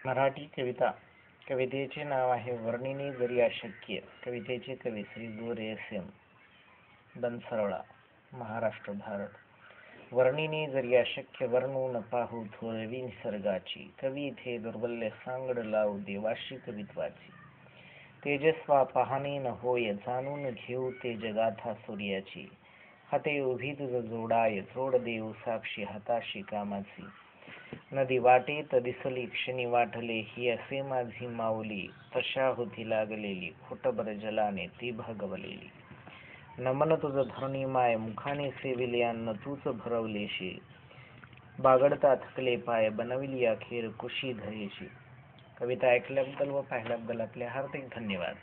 मराठी कविता. कवितेचे नाव आहे वर्णिनी जरी अशक्य. कवितेचे कवी श्री गो रे एम बनसरळा, महाराष्ट्र, भारत. वर्णिनी जरी अशक्य वर्णू न पाहू थोरवी निसर्गाची. कवी इथे दुर्बल्य सांगड लावू देवाशी कवित्वाची. तेजस्वा पाहणे न होय जाणून घेऊ ते जगाथा सूर्याची. हाते उभी तुझ जोडाय जोड देऊ साक्षी हाताशी कामाची. नदी वाटेत दिसली क्षणी वाटले ही असे माझी माऊली. तशा होती लागलेली फुटभर जलाने ती भागवलेली. नमन तुझ धरणी माय मुखाने सेविले अन्न तूच भरवलेशी. बागडता थकले पाय बनविली अखेर कुशी धरेशी. कविता ऐकल्याबद्दल व पाहिल्याबद्दल आपले हार्दिक धन्यवाद.